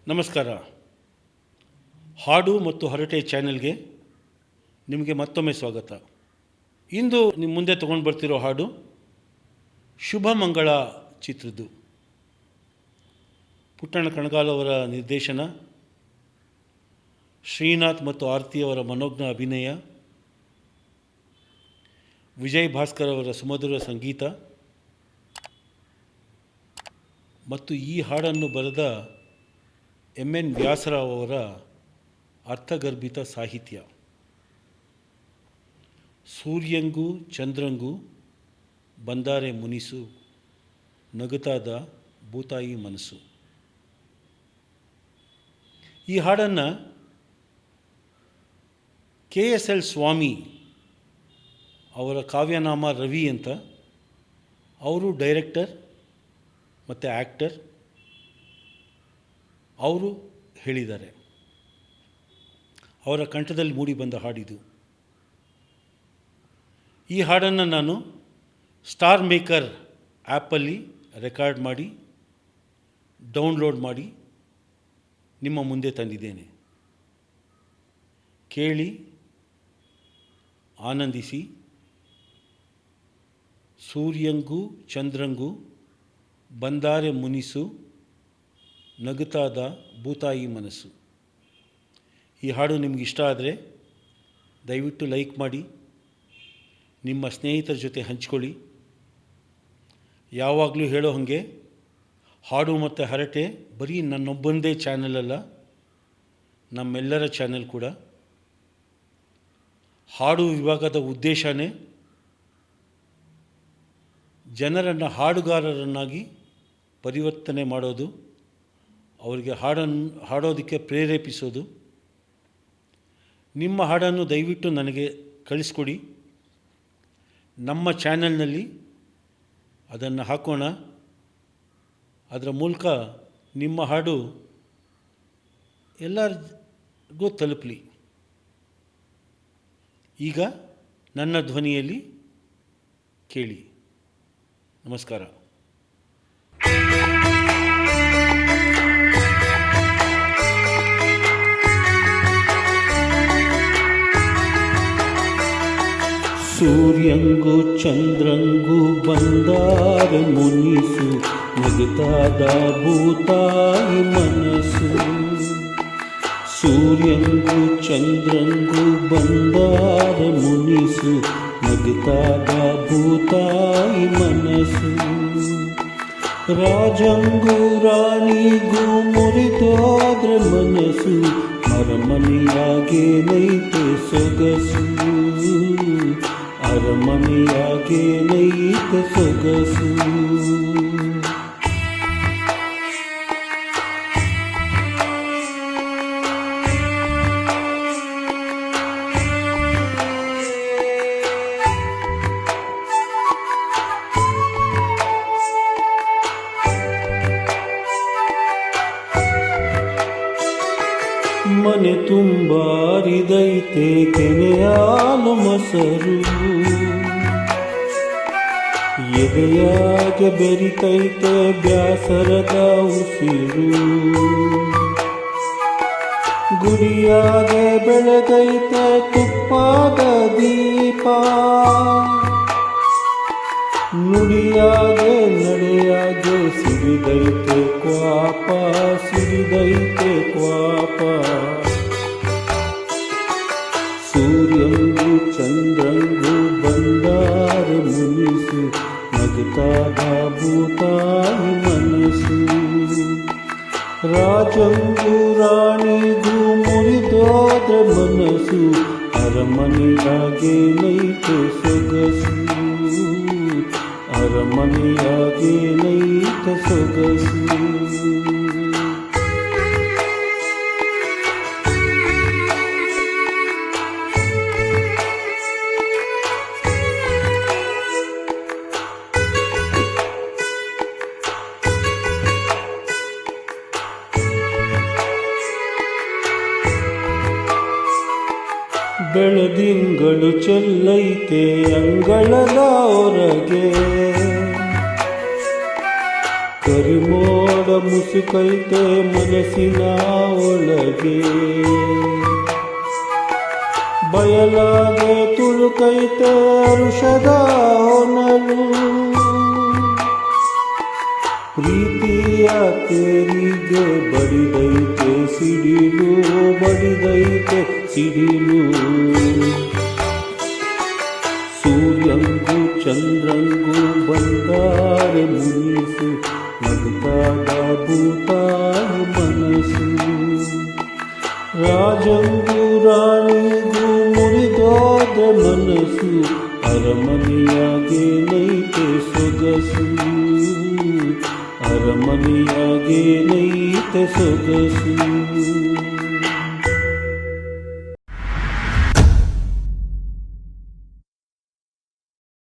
ನಮಸ್ಕಾರ. ಹಾಡು ಮತ್ತು ಹರಟೆ ಚಾನೆಲ್ಗೆ ನಿಮಗೆ ಮತ್ತೊಮ್ಮೆ ಸ್ವಾಗತ. ಇಂದು ನಿಮ್ಮ ಮುಂದೆ ತೊಗೊಂಡು ಬರ್ತಿರೋ ಹಾಡು ಶುಭ ಮಂಗಳ ಚಿತ್ರದ್ದು. ಪುಟ್ಟಣ್ಣ ಕಣಗಾಲ್ ಅವರ ನಿರ್ದೇಶನ, ಶ್ರೀನಾಥ್ ಮತ್ತು ಆರತಿಯವರ ಮನೋಜ್ಞ ಅಭಿನಯ, ವಿಜಯ್ ಭಾಸ್ಕರ್ ಅವರ ಸುಮಧುರ ಸಂಗೀತ ಮತ್ತು ಈ ಹಾಡನ್ನು ಬರೆದ ಎನ್ ವ್ಯಾಸರಾವ್ ಅವರ ಅರ್ಥಗರ್ಭಿತ ಸಾಹಿತ್ಯ. ಸೂರ್ಯಂಗೂ ಚಂದ್ರಂಗೂ ಬಂದಾರೆ ಮುನಿಸು, ನಗುತ್ತಾದ ಭೂತಾಯಿ ಮನಸ್ಸು. ಈ ಹಾಡನ್ನು KSL ಸ್ವಾಮಿ ಅವರ ಕಾವ್ಯನಾಮ ರವಿ ಅಂತ, ಅವರು ಡೈರೆಕ್ಟರ್ ಮತ್ತು ಆ್ಯಕ್ಟರ್, ಅವರು ಹೇಳಿದ್ದಾರೆ. ಅವರ ಕಂಠದಲ್ಲಿ ಮೂಡಿ ಬಂದ ಹಾಡಿದು. ಈ ಹಾಡನ್ನು ನಾನು ಸ್ಟಾರ್ ಮೇಕರ್ ಆ್ಯಪಲ್ಲಿ ರೆಕಾರ್ಡ್ ಮಾಡಿ ಡೌನ್ಲೋಡ್ ಮಾಡಿ ನಿಮ್ಮ ಮುಂದೆ ತಂದಿದ್ದೇನೆ. ಕೇಳಿ ಆನಂದಿಸಿ. ಸೂರ್ಯಂಗೂ ಚಂದ್ರಂಗೂ ಬಂದಾರೆ ಮುನಿಸು, ನಗುತ್ತಾದ ಭೂತಾಯಿ ಮನಸ್ಸು. ಈ ಹಾಡು ನಿಮ್ಗೆ ಇಷ್ಟ ಆದರೆ ದಯವಿಟ್ಟು ಲೈಕ್ ಮಾಡಿ, ನಿಮ್ಮ ಸ್ನೇಹಿತರ ಜೊತೆ ಹಂಚ್ಕೊಳ್ಳಿ. ಯಾವಾಗಲೂ ಹೇಳೋ ಹಾಗೆ ಹಾಡು ಮತ್ತು ಹರಟೆ ಬರೀ ನನ್ನೊಬ್ಬಂದೇ ಚಾನೆಲ್ ಅಲ್ಲ, ನಮ್ಮೆಲ್ಲರ ಚಾನೆಲ್ ಕೂಡ. ಹಾಡು ವಿಭಾಗದ ಉದ್ದೇಶನೇ ಜನರನ್ನು ಹಾಡುಗಾರರನ್ನಾಗಿ ಪರಿವರ್ತನೆ ಮಾಡೋದು, ಅವರಿಗೆ ಹಾಡೋದಕ್ಕೆ ಪ್ರೇರೇಪಿಸೋದು. ನಿಮ್ಮ ಹಾಡನ್ನು ದಯವಿಟ್ಟು ನನಗೆ ಕಳಿಸ್ಕೊಡಿ. ನಮ್ಮ ಚಾನೆಲ್ನಲ್ಲಿ ಅದನ್ನು ಹಾಕೋಣ. ಅದರ ಮೂಲಕ ನಿಮ್ಮ ಹಾಡು ಎಲ್ಲರಿಗೂ ತಲುಪಲಿ. ಈಗ ನನ್ನ ಧ್ವನಿಯಲ್ಲಿ ಕೇಳಿ. ನಮಸ್ಕಾರ. ಸೂರ್ಯಂಗೂ ಚಂದ್ರಂಗೂ ಬಂದಾರೆ ಮುನಿಸು, ನಗುತ್ತಾದ ಭೂತಾಯಿ ಮನಸ್ಸು. ಸೂರ್ಯಂಗೂ ಚಂದ್ರಂಗೂ ಬಂದಾರೆ ಮುನಿಸು, ನಗುತ್ತಾದ ಭೂತಾಯಿ ಮನಸ್ಸು. ರಾಜಂಗೂ ರಾಣಿಗೂ ಮುರಿದೋದ್ರೆ ಮನಸ್ಸು, ಅರಮನೆಯಾಗೇನೈತೆ ಸೊಗಸು, ಅರಮನೆಯಾಗೇನೈತೆ ಸೊಗಸು. ಮನೆ ತುಂಬಾರಿದೈತೆ ಕೆನೆಯಾಲು ಮೊಸರು, ಎದೆಯಾಗೆ ಬೆರಿತೈತೆ ಬ್ಯಾಸರದ ಉಸಿರು. ಗುಡಿಯಾಗೆ ಬೆಳೆದೈತೆ ತುಪ್ಪದ ದೀಪ, ನುಡಿಯಾಗೆ ನಡೆಯಾಗೆ ಸಿರಿದೈತೆ ಕ್ವಾಪ, ಸಿರಿದೈತೆ ಕ್ವಾಪ. ಸೂರ್ಯಂಗೂ ಚಂದ್ರಂಗೂ ಬಂದಾರೆ ಮುನಿಸು, ನಗುತ್ತಾದ ಭೂತಾಯಿ ಮನಸ್ಸು. ರಾಜಂಗೂ ರಾಣಿಗೂ ಮುರಿದೋದ್ರೆ ಮನಸ್ಸು, ಅರಮನೆಯಾಗೇನೈತೆ ಸೊಗಸು, ಅರಮನೆಯಾಗೇನೈತೆ ಸೊಗಸು. ಬೆಳದಿಂಗಳು ಚೆಲ್ಲೈತೆ ಅಂಗಳದ ಹೊರಗೆ, ಕರಿಮೋಡ ಮುಸುಕೈತೆ ಮನಸ್ಸಿನ ಒಳಗೆ, ಬಯಲಾಗೆ ತುಳುಕೈತೆ ಹರುಷದ ಹೊನಲು. ಪ್ರೀತಿಯ ತೇರಿಗೆ ಬಡಿದೈತೆ ಸಿಡಿಲು, ಬಡಿದೈತೆ ಸಿಡಿಲು. ಸೂರ್ಯಂಗೂ ಚಂದ್ರಂಗೂ ಬಂದಾರೆ ಮುನಿಸು, ನಗುತ್ತಾದ ಭೂತಾಯಿ ಮನಸ್ಸು. ರಾಜಂಗೂ ರಾಣಿಗೂ ಮುರಿದೋದ ಮನಸ್ಸು, ಅರಮನೆಯಾಗೆ ನೈತೆ ಸೊಗಸು, ಅರಮನೆಯಾಗೆ ನೈತೆ ಸೊಗಸು.